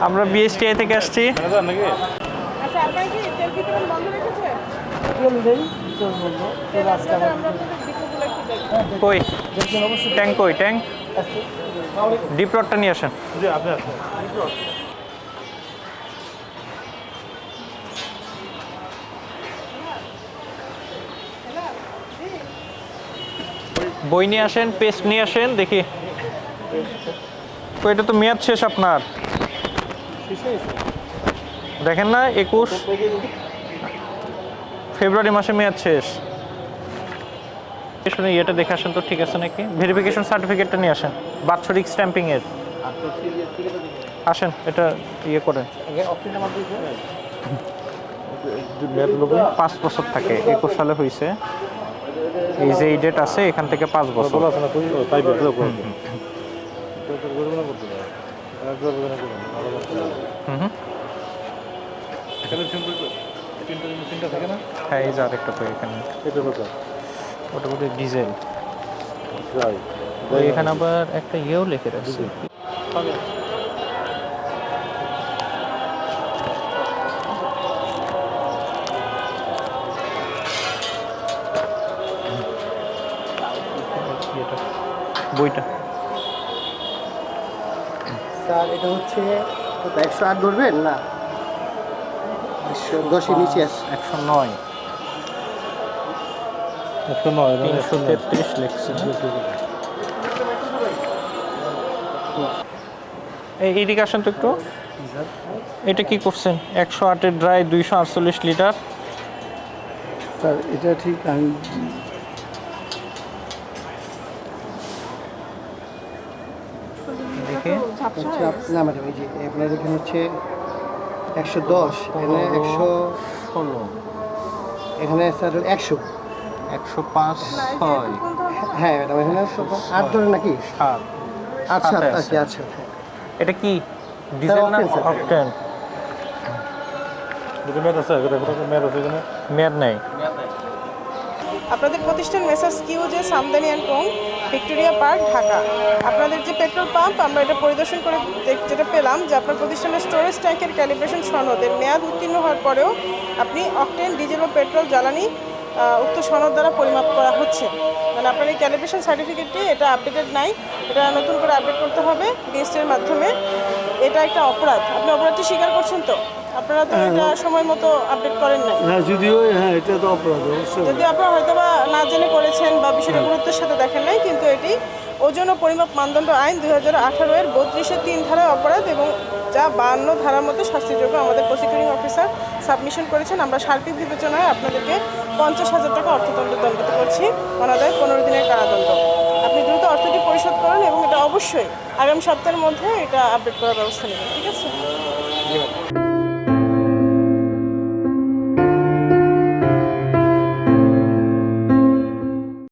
আমরা বিএসটিআই থেকে আসছি। আচ্ছা, আপনারা কি তেল বিতরণ বন্ধ রেখেছেন? তেল দেই, তেল বলবো তেল আজকে আমরা আমাদের আপনাদের ডিপোগুলো একটু দেখি। কই দেখবেন অবশ্যই ট্যাঙ্ক, কই ট্যাঙ্ক? আছে। ডিপ রডটা নিয়ে আসেন। জি, আপনি আসেন। বই নিয়ে আসেন, পেস্ট নিয়ে আসেন, দেখি। কই, এটা তো মেয়াদ শেষ আপনার। দেখেন না, 21 ফেব্রুয়ারি মাসে মেয়াদ শেষ। শুনে ইয়েটা দেখে আসেন তো ঠিক আছে নাকি। ভেরিফিকেশন সার্টিফিকেটটা নিয়ে আসেন, বাৎসরিক স্ট্যাম্পিং এর। আসেন, এটা ইয়ে করেন। 5 বছর থাকে, 21 সালে হয়েছে। এই যে এই ডেট আছে, এখান থেকে 5 বছর। হ্যাঁ, এই যে আরেকটা কই এখানে, ওটা বলে ডিজেল। এখানে আবার একটা ইয়েও লিখে রাখছে। বইটা স্যার এটা হচ্ছে 108 ধরবেন না 10-এর নিচে আছে 109 333 লিখছে। এই এদিকে আসেন তো একটু। এটা কি করছেন? 108-এর ড্রাই 248 লিটার। স্যার এটা ঠিক আমি দেখে হচ্ছে না ম্যাডাম এই যে আপনার এখানে হচ্ছে 110 এখানে 116 এখানে স্যার 100 105 6 হ্যাঁ ম্যাডাম এখানে 8 ধরে নাকি 7। আচ্ছা সাথে আচ্ছা আছে। আচ্ছা হ্যাঁ। এটা কি ডিজেল না octane, স্যার। অকটেন? মেয়াদ নেই। আপনাদের প্রতিষ্ঠান messrs QJ Samdani and co, Victoria Park, Dhaka. আপনাদের যে পেট্রোল পাম্প, আমরা এটা পরিদর্শন করে যেটা পেলাম যে আপনার প্রতিষ্ঠানের স্টোরেজ ট্যাঙ্কের ক্যালিব্রেশন সনদের মেয়াদ উত্তীর্ণ হওয়ার পরেও আপনি অকটেন, ডিজেল ও পেট্রোল জ্বালানি উক্ত সনদ দ্বারা পরিমাপ করা হচ্ছে। মানে আপনার এই ক্যালিব্রেশন সার্টিফিকেটটি এটা আপডেটেড নাই, এটা নতুন করে আপডেট করতে হবে বিএসটির মাধ্যমে। এটা একটা অপরাধ। আপনি অপরাধটি স্বীকার করছেন তো? আপনারা তো এটা সময় মতো আপডেট করেন নাই। হ্যাঁ, যদিও হ্যাঁ এটা তো অপরাধ অবশ্যই। যদি আপনারা হয়তো বা না জেনে করেছেন বা বিষয়টা গুরুত্বের সাথে দেখেন নাই, কিন্তু এটি ওজন ও পরিমাপ মানদণ্ড আইন 2018-এর 32-এর 3 ধারায় অপরাধ এবং যা 52 ধারার মধ্যে শাস্তিযোগ্য। আমাদের প্রসিকিউটিং অফিসার সাবমিশন করেছেন। আমরা সার্বিক বিবেচনায় আপনাদেরকে 50,000 টাকা অর্থদণ্ড দণ্ডিত করছি, অনাদায় 15 দিনের কারাদণ্ড। আপনি দ্রুত অর্থটি পরিশোধ করুন এবং এটা অবশ্যই আগামী সপ্তাহের মধ্যে এটা আপডেট করার ব্যবস্থা নেবেন, ঠিক আছে?